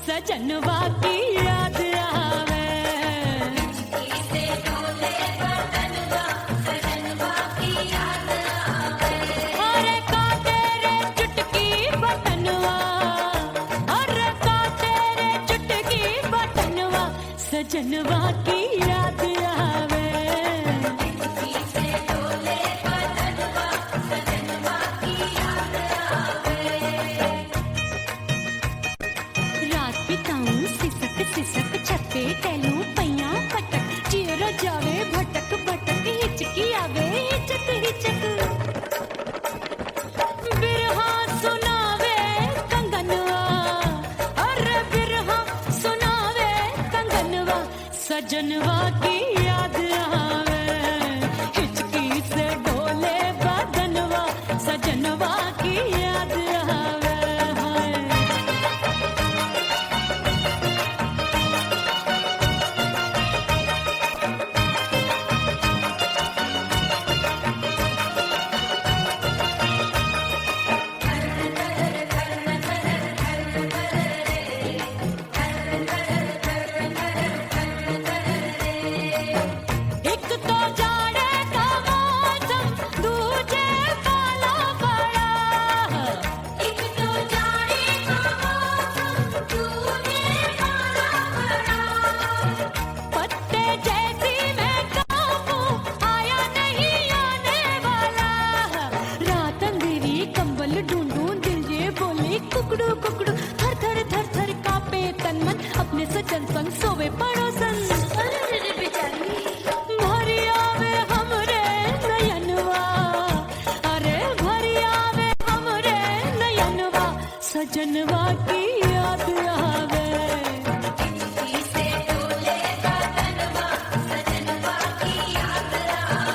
सजनवा की याद आवे, से डोले बदनवा सजनवा की याद आवे। अरे का तेरे चुटकी बटनवा, अरे का तेरे चुटकी बटनवा सजनवा की याद आवे। से डोले बदनवा सजनवा की याद आवे। रात बिताऊं सिसक सिसक छते टहलूं पैया पटक, चेहरा जावे भटक भटक, हिचकी आवे हिचक हिचक। बिरहा सुनावे कंगनवा, अरे बिरहा सुनावे कंगनवा सजनवा की याद आवे। हिचकी से डोले बदनवा सजनवा की याद आवे। हाय एक तो जाड़े का मौसम, दूजे पाला पड़ा। एक तो जाने का मौसम, दूजे पाला पड़ा। पत्ते जैसी मैं कांपू, आया नहीं आने वाला। रात अंधेरी कंबल ढूंढूं, दिल ये बोले कुकड़ू कुकड़ू। थर थर थर थर कांपे तन मन, अपने सजन संग सोवे पड़ोसन। अरे बेचारी भरी आवे हमरे नयनवा, अरे भरी आवे हमरे नयनवा सजनवा की याद आवे। से डोले बदनवा सजनवा की याद आवे।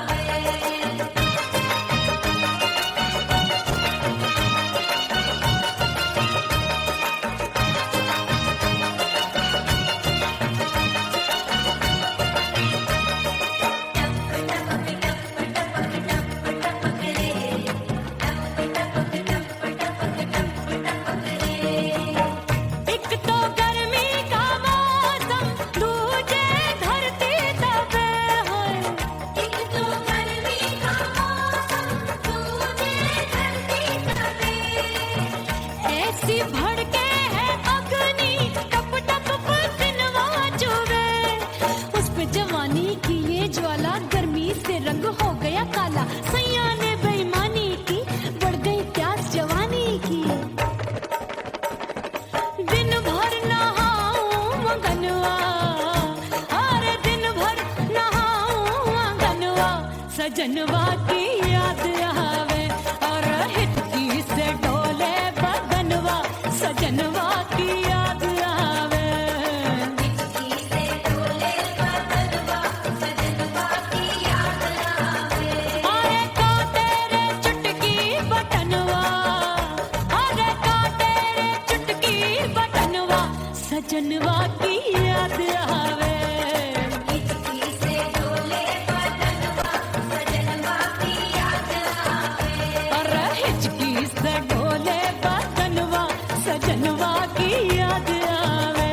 एक तो गर्मी का मौसम, दूजे धरती तपे होए। एक तो गर्मी का मौसम, दूजे धरती तपे। ऐसी भड़के है अग्नि, टप टप पसीनवा चुभे। उस पे जवानी की ये ज्वाला, गर्मी से रंग हो गया काला। सैया ने बेईमानी की, बढ़ गई प्यास जवानी की। दिन भर नहाऊं मंगनवा, अरे दिन भर नहाऊं मंगनवा सजनवा की याद आवे। और हिचकी से डोले बदनवा सजनवा की याद आवे। से डोले बदनवा सजनवा की याद आवे। अरे का तेरे चुटकी बटनवा, अरे का तेरे चुटकी बटनवा सजनवा की याद आवे। से डोले बदनवा सजनवा की याद आवे। अरे हिचकी से डोले बदनवा सजनवा की याद आवे।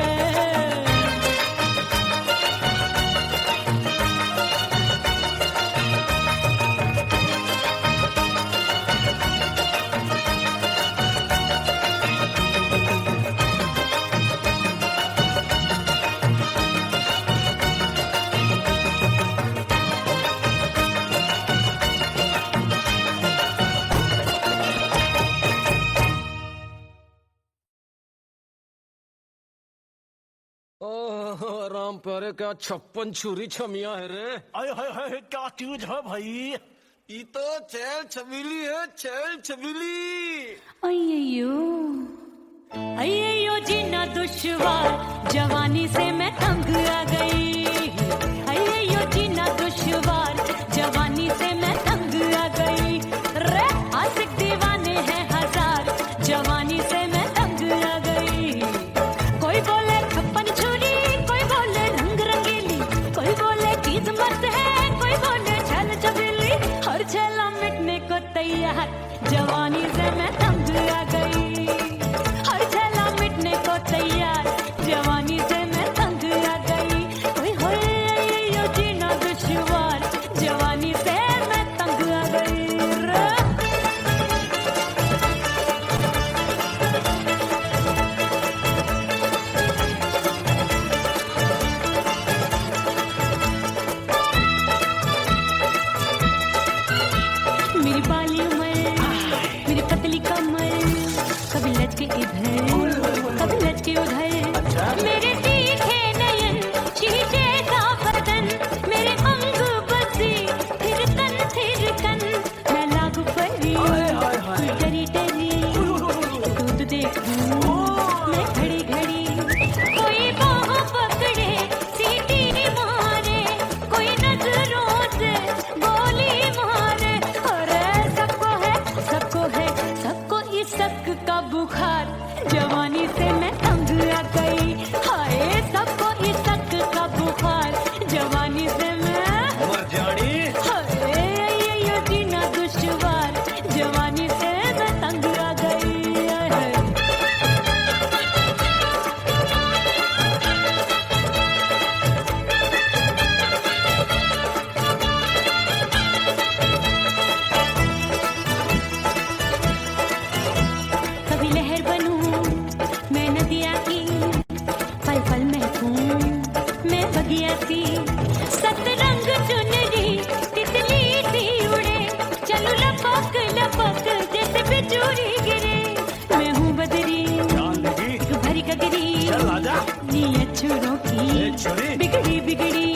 ओह राम प्यारे, क्या 56 छुरी छमिया है रे। हाय हाय हाय, क्या चीज है भाई? ये तो चैल छबीली है, चैल छबीली। अय्यो अय्यो जीना दुश्वार, जवानी से मैं तंग आ गई। अय्यो जीना दुश्वार, जवानी से मैं तंग आ गई। रे आशिक दीवाने हैं हजार, जवानी से मैं तंग आ गई। लचके इधर कभी लचके उधर। मेरे तीखे नयन शीशे सा बदन, मेरे अंग बसे थिरकन मैं लागू परी डरी डरी दूध देखूं मैं घड़ी घड़ी। कोई बाह पकड़े सीटी मारे, कोई नजरों से गोली मारे। अरे सबको इसक का बुखार, जवानी से मैं तंग आ गई। हाय सबको इसक का बुखार, जवानी से मैं मर जानी। हाय ये जीना दुश्वार, जवानी से मैं तंग आ गई। हाय। कभी लहर बनूं मैं नदिया की, पल पल महकूं मैं बगिया सी। सतरंग चुनरी तितली सी उड़े, चलूं लपक लपक जैसे बिजूरी गिरे। मैं हूँ बदरी लगी भरी गगरी, चल आजा नीयत छुरों की छुरी बिगड़ी बिगड़ी।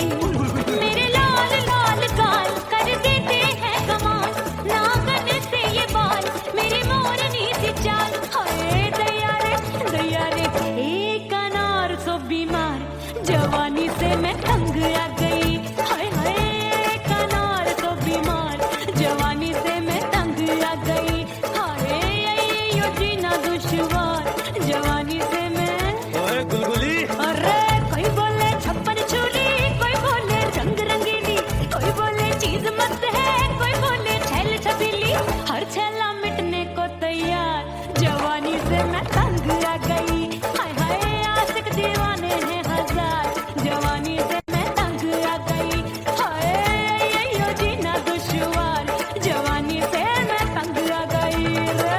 मेरे लाल लाल गाल कर देते हैं कमाल, नागन से ये बाल मेरी मोरनी सी चाल। हाय दया रे एक अनार सो बीमार, जवानी से मैं तंग आ गई। हाय हाय एक अनार सो बीमार, जवानी से मैं तंग आ गई। हाय यो जीना दुश्वार, जवानी से मैं। ओए गुलगुली, अरे कोई बोले छप्पन छुरी, कोई बोले रंग रंगीली, कोई बोले चीज मस्त है, कोई बोले छैल छबीली। हर छैला मिटने को तैयार, जवानी से मैं तंग आ गई। हाय हाय आशिक दीवाने हैं हजार, जवानी से मैं तंग आ गई। हाय यो जीना दुश्वार, जवानी से मैं तंग आ गई रे।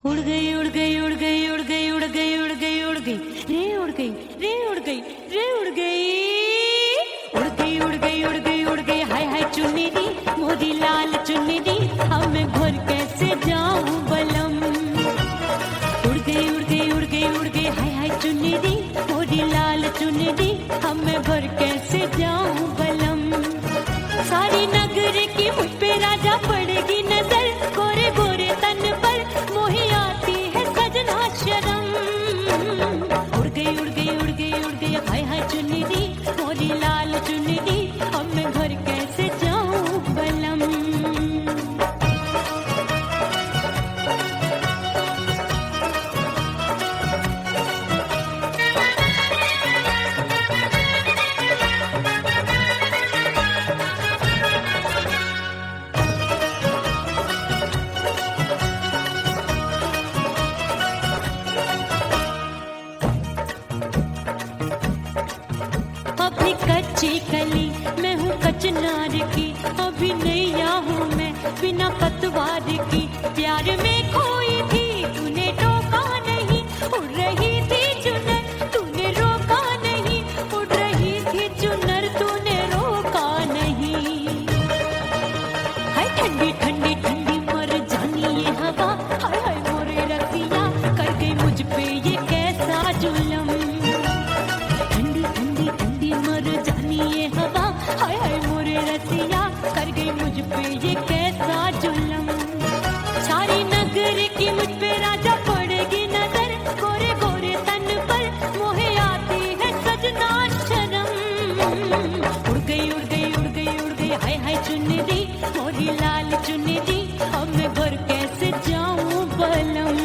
उड़ गई उड़ गई उड़ गई उड़ गई उड़ गई उड़ गई उड़ गई रे उड़ गई रे उड़ गई रे उड़ गई उड़ गई उड़ गई उड़ गई उड़ गई। हाय हाय चुन्नी दी मोरी लाल चुन्नी दी, अब मैं घर कैसे जाऊं बलम। उड़ गई उड़ गई उड़ गई उड़ गई हाय हाय चुन्नी दी मोरी लाल चुन्नी दी, अब मैं घर कैसे जाऊं बलम। सारी नगर की मुझ पे राजा पड़ेगी नजर, गोरे गोरे तन पर मोही आती है सजना शर्म। उड़ गई उड़ गई उड़ गई उड़ गई हाय हाय चुन्नी दी मोरी लाल चुन्नी दी, अब मैं घर कैसे जाऊं बलम। अपनी कच्ची कली मैं हूँ कचनार की, अभी नैया हूँ मैं बिना पतवार की। प्यार में खोई थी तूने टोका नहीं, उड़ रही थी चुनर तूने रोका नहीं, उड़ रही थी चुनर तूने रोका नहीं। हाय ठंडी ठंडी ठंडी मर जानी ये हवा, हाय हाय मोरे रतिया कर गई मुझ पे ये कैसा जुलम। ठंडी ठंडी ठंडी मर जानी ये हवा, हाय हाय मोरे रतिया कर गई मुझ पे ये कैसा जुलम। सारी नगर की मुझ पे राजा पड़ेगी नजर, गोरे गोरे तन पर मोहे आती है सजना शर्म। उड़ गई उड़ गई उड़ गई उड़ गई हाय हाय चुन्नी दी मोरी लाल चुन्नी दी, अब मैं घर कैसे जाऊं बलम।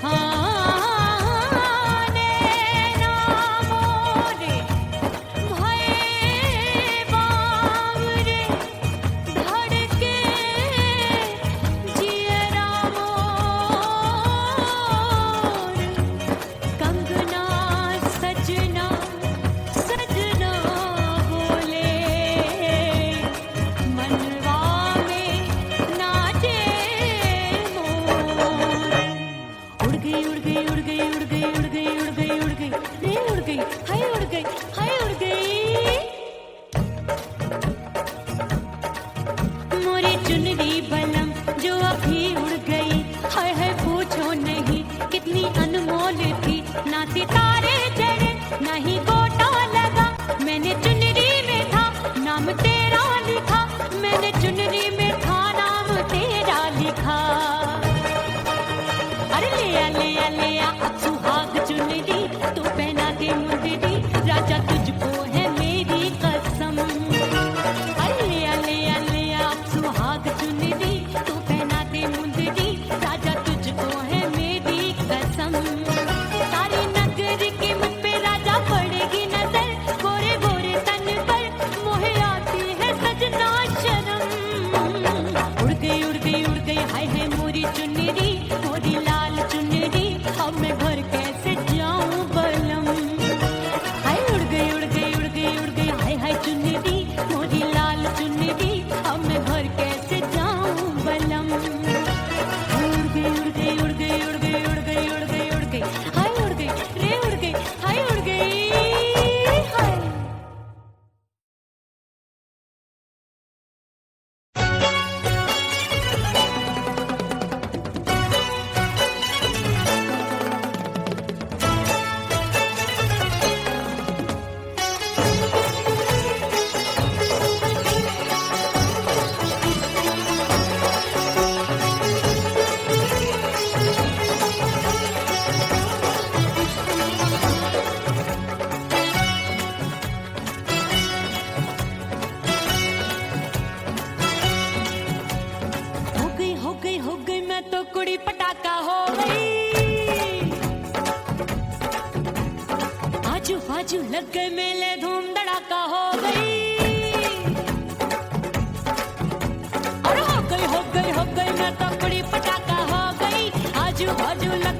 हाँ नैना मोरे भये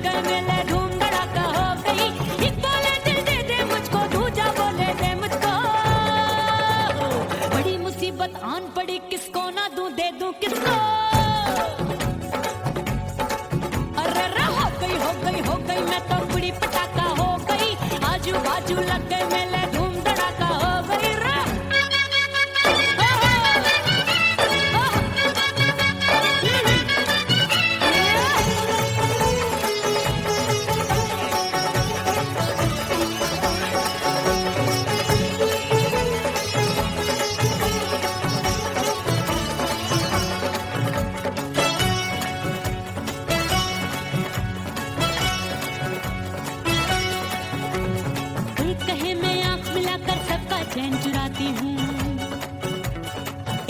गए मेले धूम धड़ाका हो गई। एक बोले दिल दे दे मुझको, दूजा बोले दे मुझको। बड़ी मुसीबत आन पड़ी, किसको ना दूं दे दूं किसको। अरे हो गई मैं तो बड़ी पटाखा हो गई। आजू बाजू लग गए मेले धूम धड़ाका हो गई रे। एक कहे मैं आंख मिलाकर सबका चैन चुराती हूँ,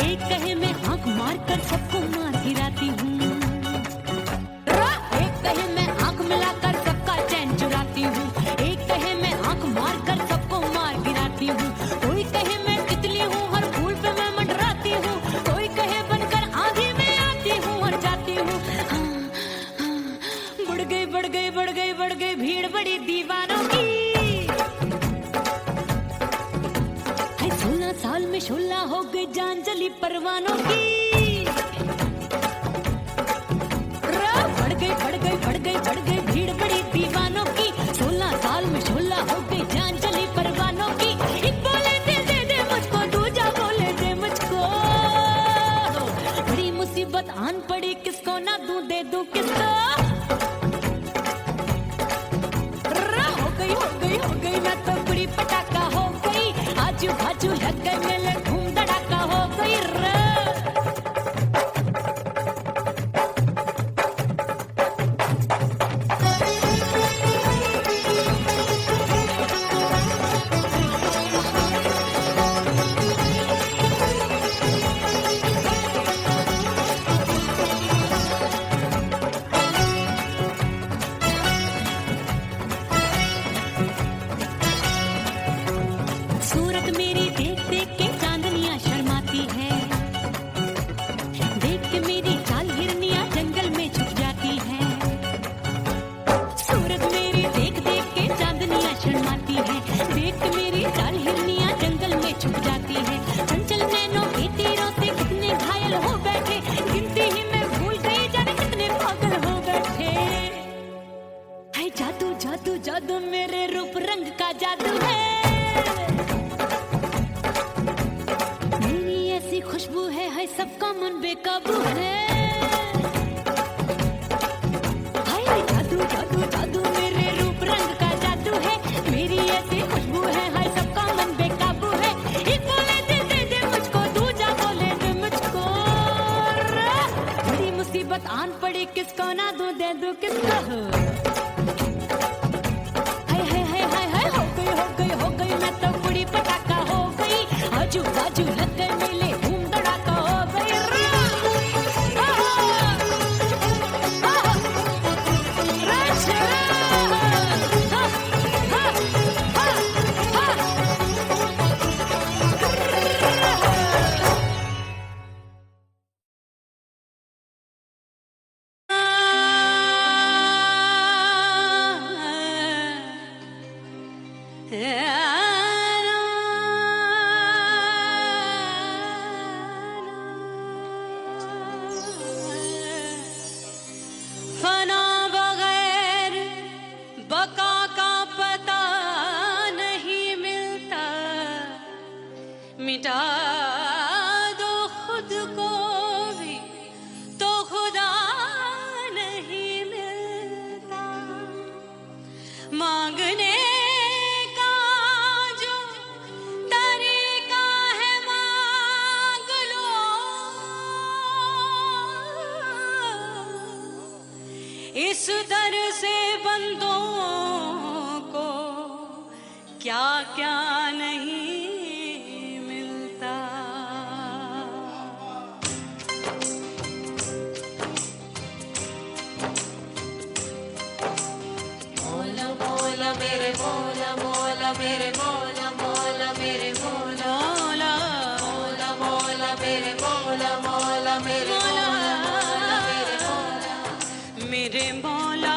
एक कहे मैं आंख मारकर सबको मार गिराती हूँ। एक कहे मैं आंख मिलाकर सबका चैन चुराती हूँ, एक कहे मैं आंख मारकर सबको मार गिराती हूँ। कोई कहे मैं तितली हूँ, हर फूल पे मैं मंडराती हूँ। कोई कहे बनकर आंधी में आती हूँ और जाती हूँ। बढ़ गई भीड़ बड़ी दीवानों की। 16 साल में शोला हो गई जान जली परवानों की। बढ़ गई भीड़ बड़ी दीवानों की। 16 साल में शोला हो गई जान जली परवानों की। एक बोले दिल दे दे मुझको, दूजा बोले दे मुझको। बड़ी मुसीबत आन पड़ी, किसको ना दूं दे दूं किसको। हो गई मैं तो बड़ी पटाखा हो गई। आजू बाजू लग गए मेले धूम धड़ाका हो गई रे। सूरत मेरी देख देख के चांदनियां शर्माती है। देख के मेरी चाल हिरनियां जंगल में छुप जाती है। सूरत मेरी देख देख के चांदनियां शर्माती है। देख के मेरी चाल हिरनियां जंगल में छुप जाती है। चंचल नैनों के तीरों से कितने घायल हो बैठे, गिनती ही मैं भूल गई जाने कितने पागल हो बैठे। है जादू जादू जादू मेरे रूप रंग का जादू है। खुशबू है सबका मन बेकाबू है। हाय जादू जादू जादू मेरे रूप रंग का जादू है। मेरी ऐसी खुशबू है, हाय सबका मन बेकाबू है। एक बोले दिल दे दे मुझको, दूजा बोले दे मुझको। बड़ी मुसीबत आन पड़ी, किसको ना दूं दे दूं किसको। हो गई मैं तो बड़ी पटाखा हो गई। आजू बाजू लग गए मेले धूम धड़ाका हो गई रे। फना बगैर बका का पता नहीं मिलता। मिटा दो खुद को भी तो खुदा नहीं मिलता। मांगने का जो तरीका है मांग लो। इस दर से बंदों को क्या क्या नहीं मिलता। मौला मौला मेरे मौला मौला मेरे मौला मौला मेरे मौला मौला मौला मेरे मौला मौला मेरे मौला मेरे मौला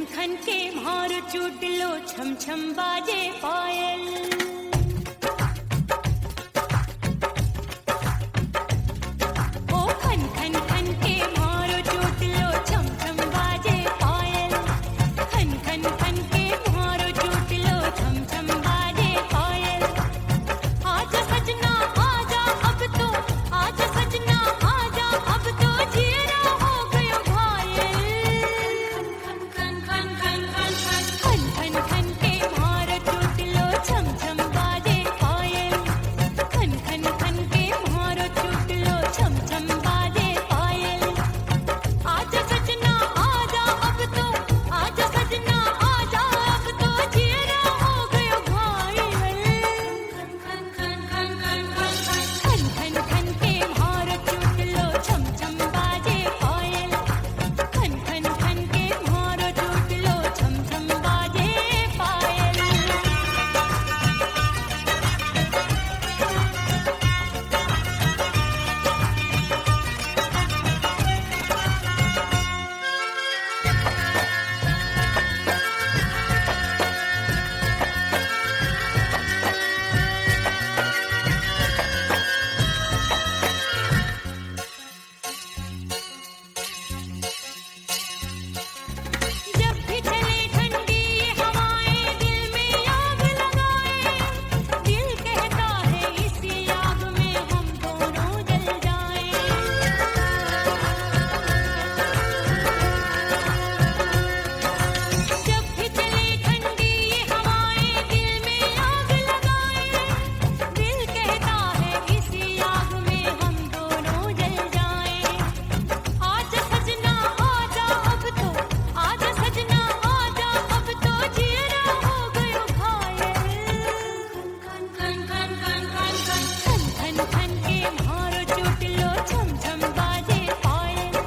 खन खन के मारो चुटलो छम छम बाजे पायल ओ खन खन खन के मारो चुटलो छम छम बाजे पायल खन खन खन के मारो चुटलो छम छम बाजे पायल आजा सजना आजा अब तो आजा सजना आजा अब तो जीरा हो गयो घायल खन खन खन खन खन खन खन खन के मारो चुटलो छम छम बाजे पायल खन खन खन के मारो चुटलो छम छम बाजे पायल आजा सजना आजा अब तो आजा सजना आजा अब तो जीरा हो गयो घायल खन खन खन खन खन खन खन के मारो चुटलो छम छम बाजे पायल खन खन खन के मारो चुटलो छम छम बाजे पायल जब भी चले ठंडी ये हवाएं दिल में आग लगाए दिल कहता है इसी आग में हम दोनों जल जाएं जब भी चले ठंडी ये हवाएं दिल में आग लगाए दिल कहता है इसी आग में हम दोनों जल जाएं आजा सजना आजा अब तो आजा सजना आजा अब तो जीरा हो गयो घायल खन खन खन खन खन खन खन के मारो चुटलो छम छम बाजे पायल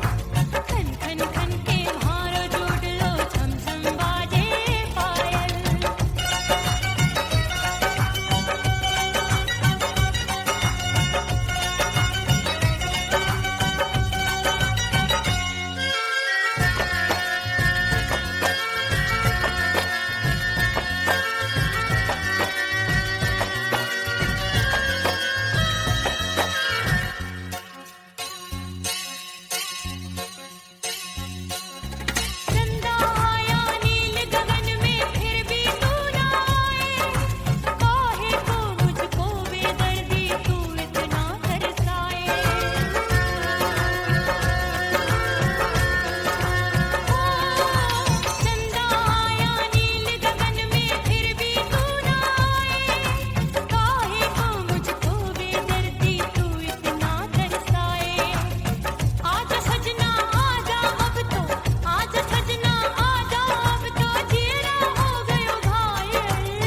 खन खन खन के मारो चुटलो छम छम बाजे पायल चंदा आया नील गगन में फिर भी तू ना आए काहे को मुझको बेदर्दी तू इतना तरसाए चंदा आया नील गगन में फिर भी तू ना आए काहे को मुझको बेदर्दी तू इतना तरसाए आजा सजना आजा अब तो आजा सजना आजा अब तो जीरा हो गयो घायल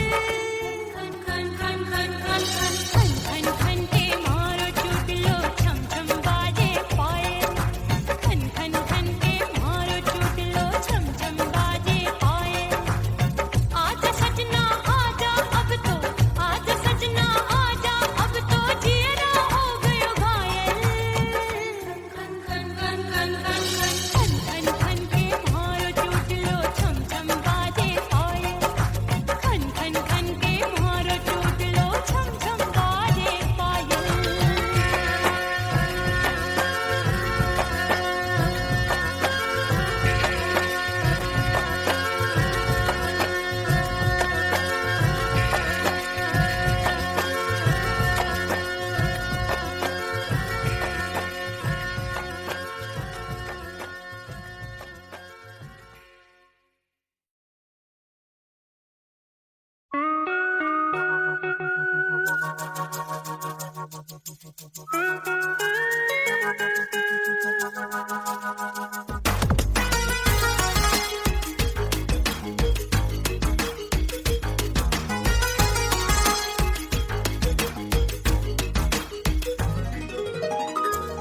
खन खन खन खन खन खन खन के मारो चुटलो छम छम बाजे पायल खन खन खन के मारो चुटलो छम छम बाजे पायल आजा सजना आजा अब तो आजा सजना आजा अब तो जीरा हो गयो घायल खन खन खन खन खन खन खन के मारो चुटलो छम छम बाजे पायल खन खन खन के मारो चुटलो छम छम बाजे पायल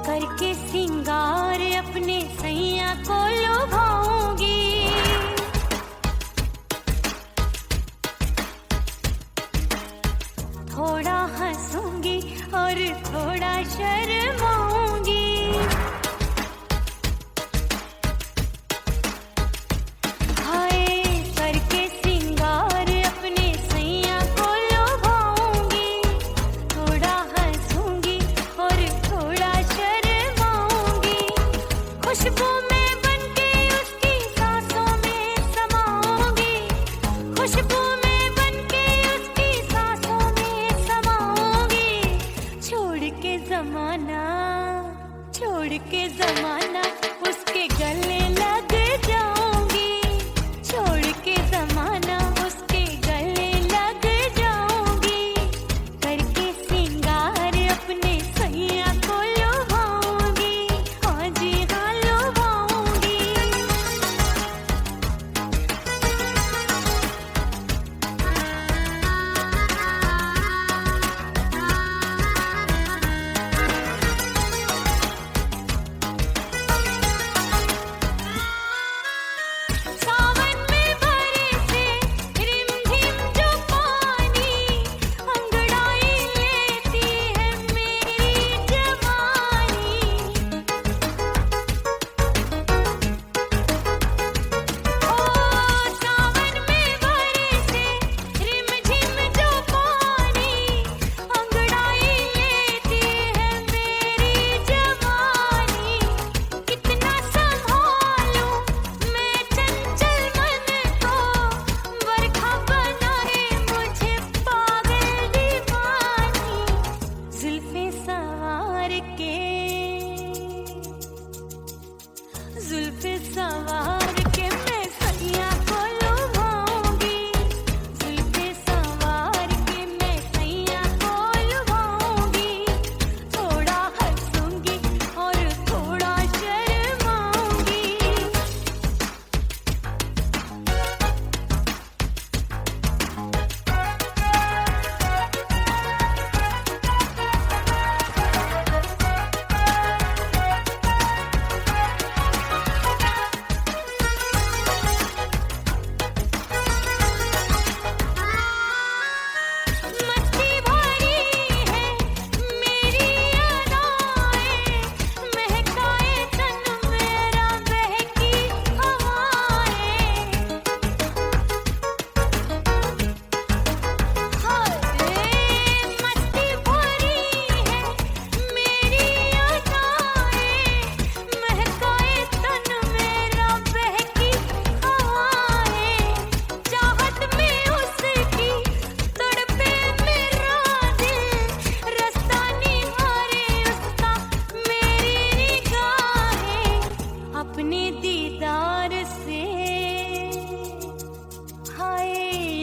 करके सिंगार अपने सैया को लुभाऊंगी थोड़ा हंसूंगी और थोड़ा सवार के मैं सैया को लुभाऊंगी, जुल्फे सवार के मैं सैया को लुभाऊंगी, थोड़ा हंसूंगी और थोड़ा शर्माऊंगी। मस्ती भरी है मेरी अदाएं, महकाए तन मेरा बहकी हवाएं। हाय मस्ती भरी है मेरी अदाएं, महकाए तन मेरा बहकी हवाएं। चाहत में उसकी तड़पे मेरा दिल, रास्ता निहारे उसका मेरी निगाहें। अपने दीदार से हाय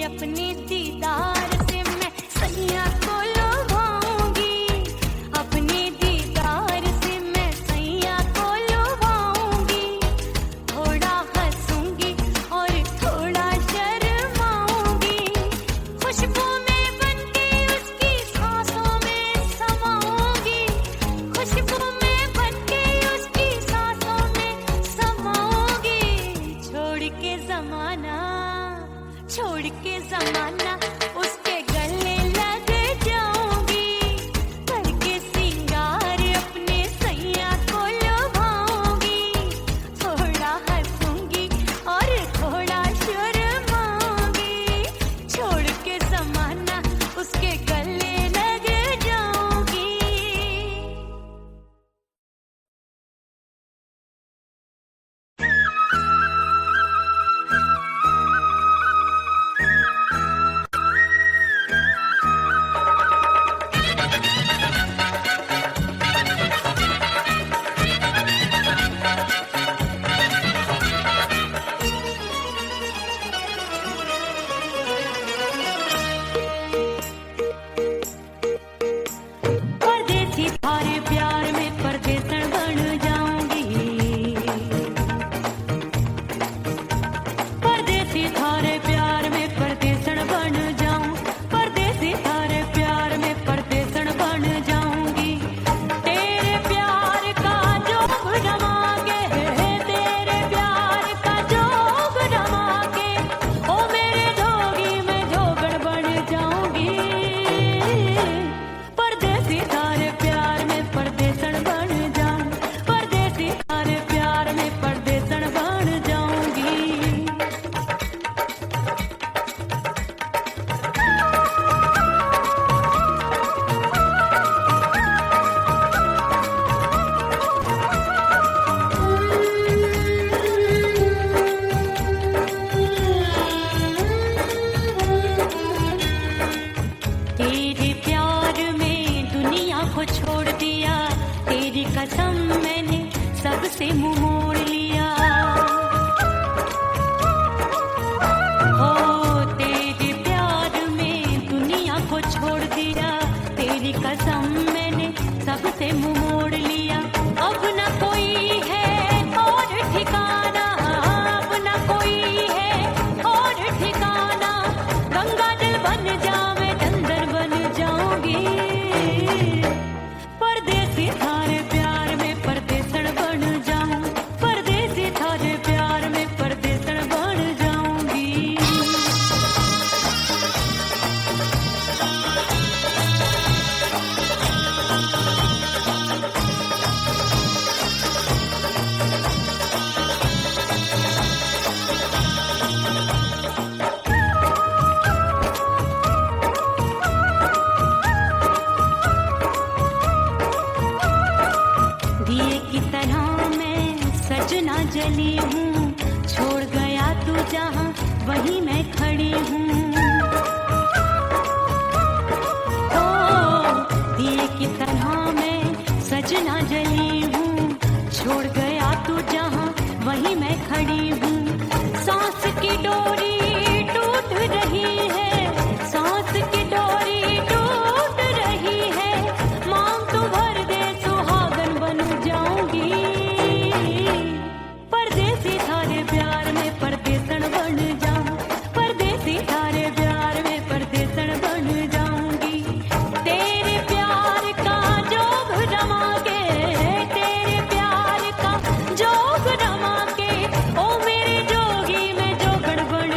अपने दीदार से मैं सैया को लुभाऊंगी, अपने दीदार से मैं सैया को लुभाऊंगी, थोड़ा हंसूंगी और थोड़ा शर्माऊंगी। खुशबू में बनके उसकी सांसों में समाऊंगी, खुशबू में बनके उसकी सांसों में समाऊंगी। छोड़ के जमाना उसके गले लग जाऊंगी, करके सिंगार अपने सैया को लुभाऊंगी, थोड़ा हंसूंगी और थोड़ा शर्माऊंगी। छोड़ के जमाना उसके गले लग जाऊंगी। परदेसी थारे प्यार में परदेसन बन जाऊंगी, परदेसी थारे प्यार में परदेसन बन जाऊं, परदेसी थारे प्यार में परदेसन बन जाऊंगी। तेरे प्यार का जोग जमा के, तेरे प्यार का जोग जमा के, ओ मेरे जोगी में जोगड़ बन जाऊंगी। परदेसी थारे प्यार में परदेसन बन जाऊं, परदेसी थारे प्यार में परदेसन बन जाऊंगी। तेरे प्यार में दुनिया को छोड़ दिया, तेरी कसम मैंने सबसे मुंह मोड़ लिया। हो तेरे प्यार में दुनिया को छोड़ दिया, तेरी कसम मैंने सबसे मुंह मोड़ लिया। अब न कोई है और ठिकाना, अब न कोई है और ठिकाना, गंगा जल बन जावे चंदन बन जाऊंगी। परदेसी थारे प्यार में परदेसन बन जाऊं, परदेसी थारे प्यार में परदेसन बन जाऊंगी। दिए की तरह मैं सजना जली हूँ, छोड़ गया तू जहाँ वहीं मैं खड़ी हूँ। ओ दिए की तरह मैं सजना जली हूँ, छोड़ गया तू जहाँ वहीं मैं खड़ी पड़ी हूँ, सांस की डोरी टूट रही है, सांस की डोरी टूट रही है, मांग तो भर दे सुहागन बन जाऊंगी, परदेसी थारे प्यार में परदेसन बन जाऊं, परदेसी थारे प्यार में परदेसन बन जाऊंगी, तेरे प्यार का जोग रमा के, तेरे प्यार का जोग रमा के, ओ मेरे जोगी मैं जोगड़ बन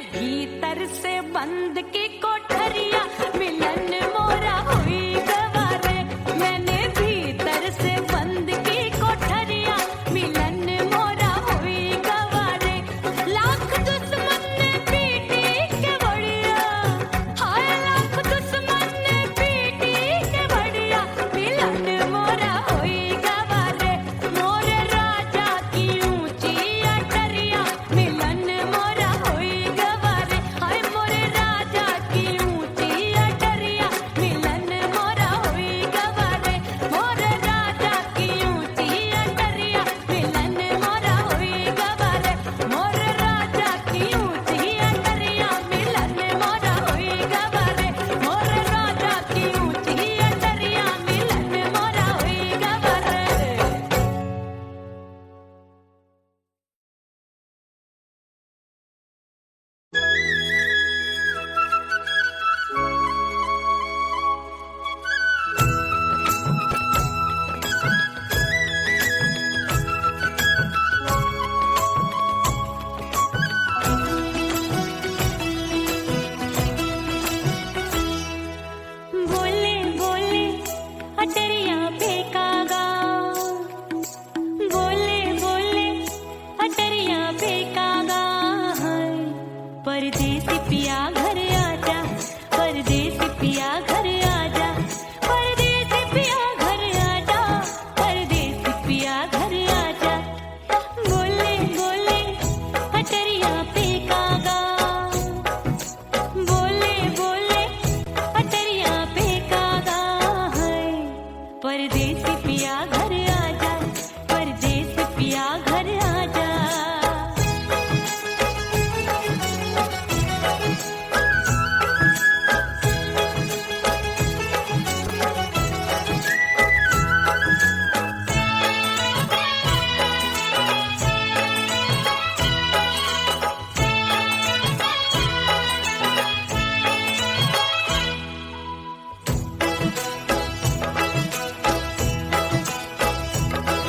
भीतर से बंद की कोठरिया मिलन मोरा हुई गवारे मैंने भीतर से बंद की कोठरिया मिलन मोरा हुई गवारे लाख दुश्मन ने पीटी के बढ़िया हाय लाख दुश्मन ने पीटी के बढ़िया मिलन मोरा हुई गवारे मोरे राजा की ऊंची अटरिया मिलन मोरा हुई गवारे हाय मोरे राजा की ऊंची अटरिया मिलन मोरा हुई गवारे मोरे राजा की ऊंची अटरिया मिलन मोरा हुई गवारे मोरे राजा की ऊंची अटरिया मिलन मोरा हुई गवारे मोरे राजा की ऊंची अटरिया मिलन मोरा हुई गवारे बोले बोले अटरिया फेंकागा बोले बोले अटरिया फेंकागा परदेसी पिया घर आजा परदेसी पिया घर आजा परदेसी पिया घर आजा परदेसी पिया घर आजा बोले बोले अटरिया फेंकागा बोले बोले अटरिया फेंकागा है परदेसी पिया घर आजा परदेसी पिया घर आजा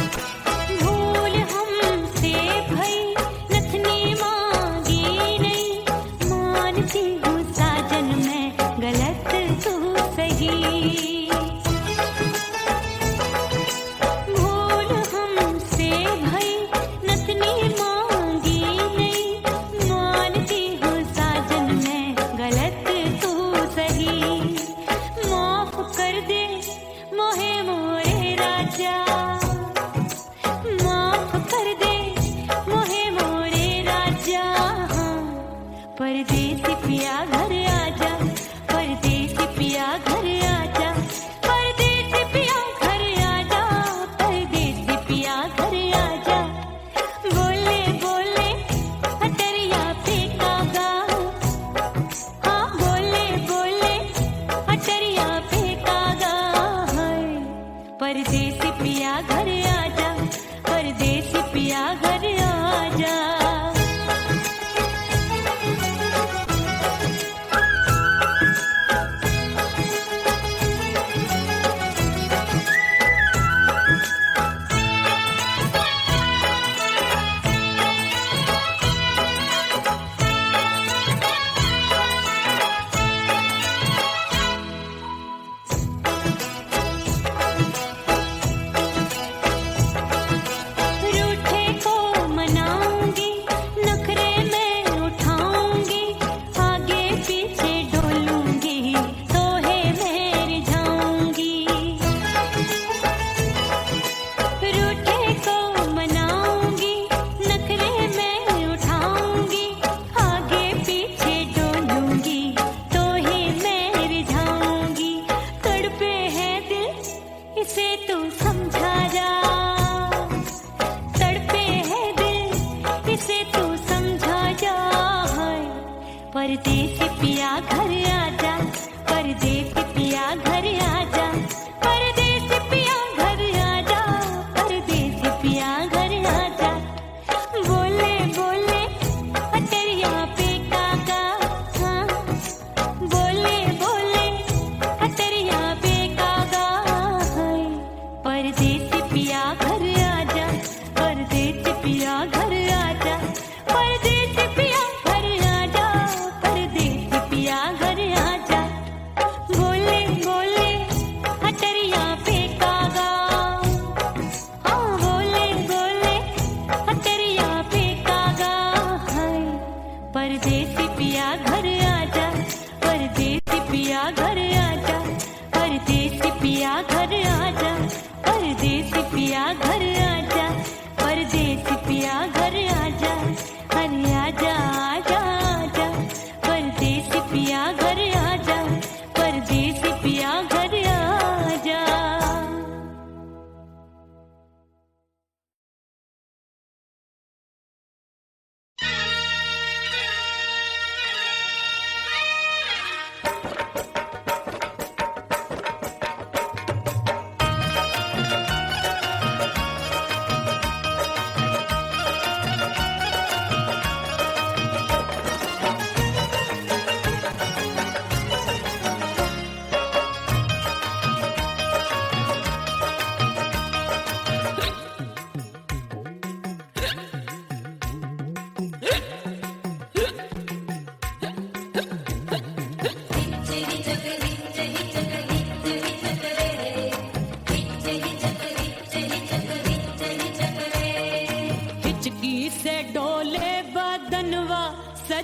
भूल हमसे भई नथनी मांगी नहीं मानती हूँ साजन मैं गलत तू सही भूल हमसे भई नथनी मांगी नहीं मानती हूँ साजन मैं गलत तू सही माफ कर दे मोहे मोरे राजा माफ कर दे मोहे मोरे राजा परदेसी पिया घर आजा परदेसी पिया घर आजा परदेसी पिया घर आजा परदेसी पिया घर आजा बोले बोले अटरिया फेंकागा हाँ बोले बोले अटरिया फेंकागा परदेसी पिया घर आजा परदेसी पिया घर आजा रूठे को मनाऊंगी नखरे में उठाऊंगी आगे पीछे डोलूंगी तो है मैं जाऊंगी रूठे को मनाऊंगी नखरे में उठाऊंगी आगे पीछे डोलूंगी तो है मैं जाऊंगी तड़पे है दिल इसे तू समझा जा तड़पे है दिल इसे तू समझा जा परदेसी पिया घर आजा परदेसी पिया घर आजा परदेसी पिया घर आजा परदेसी पिया घर आजा बोले बोले अटरिया फेंकागा हाँ बोले बोले अटरिया फेंकागा परदेसी पिया घर आजा परदेसी पिया घर आजा परदेसी पिया घर आजा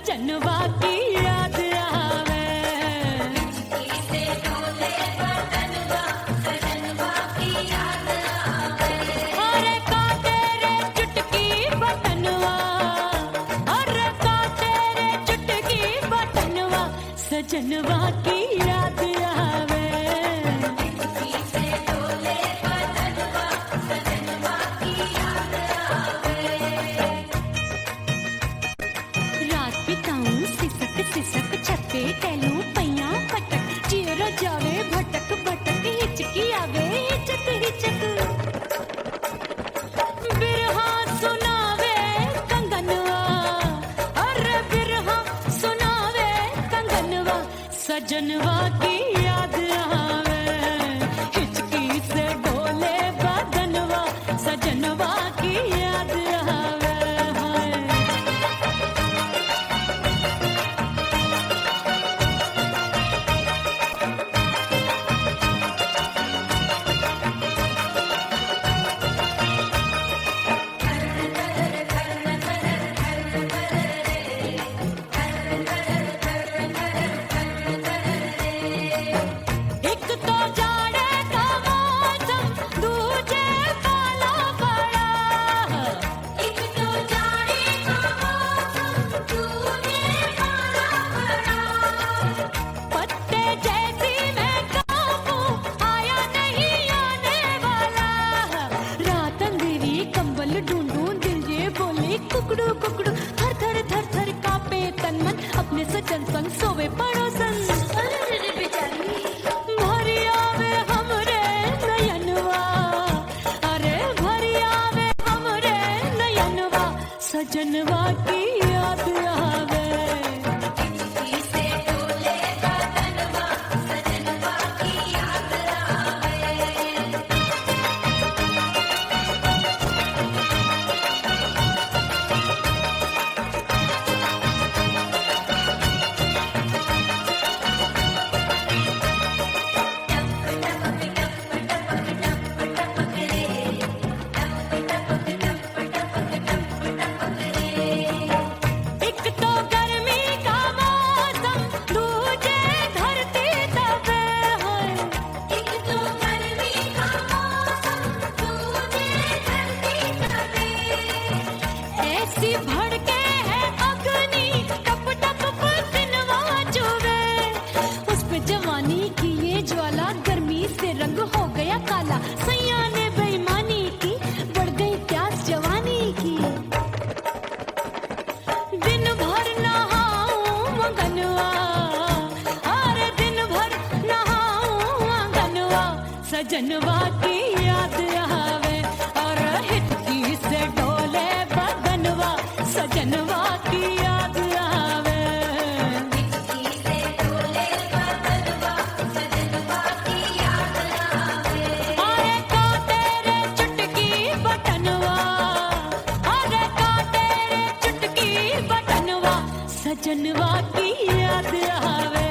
सजनवा की याद आवे। से डोले बदनवा सजनवा की याद आवे। अरे का तेरे चुटकी बटनवा, अरे का तेरे चुटकी बटनवा सजनवा की याद आवे। से डोले बदनवा सजनवा की याद आवे। रात बिताऊं सिसक सिसक छत्ते टैलूं पैया पटक चिर जावे भटक भटक हिचकी आवे हिचक हिचक। बिरहा सुनावे कंगनवा, अरे बिरहा सुनावे कंगनवा सजनवा की याद आवे। हिचकी से डोले बदनवा सजनवा की याद आवे। हाय एक तो जाड़े का मौसम दूजे पाला पड़ा। एक तो जाने का मौसम तूने मारा बड़ा। पत्ते जैसी मैं कांपूं आया नहीं आने वाला। रात अंधेरी कंबल ढूंढूं दिल ये बोले कुकड़ू कुकड़ू। थर थर थर थर कांपे तन मन अपने सजन संग सोवे पड़ोसन। अरे बेचारी भरी आवे हमरे नयनवा, अरे भरी आवे हमरे नयनवा सजनवा की याद आवे। से डोले बदनवा सजनवा की याद आवे। एक तो गर्मी का मौसम दूजे धरती तपे है। एक तो गर्मी का मौसम तूने धरती तपे। ऐसी भड़के है अग्नि टप टप पसीनवा चुभे। उस पे जवानी की ये ज्वाला गर्मी से रंग हो गया काला। सैया ने बेईमानी की बढ़ गई प्यास जवानी की। दिन भर नहाऊं मगनवा, अरे दिन भर नहाऊं मगनवा सजनवा की याद आवे। और हिचकी से डोले बदनवा सजनवा की याद आवे। से डोले बदनवा सजनवा की याद आवे। अरे का तेरे चुटकी बटनवा, अरे का तेरे चुटकी बटनवा सजनवा की याद आवे।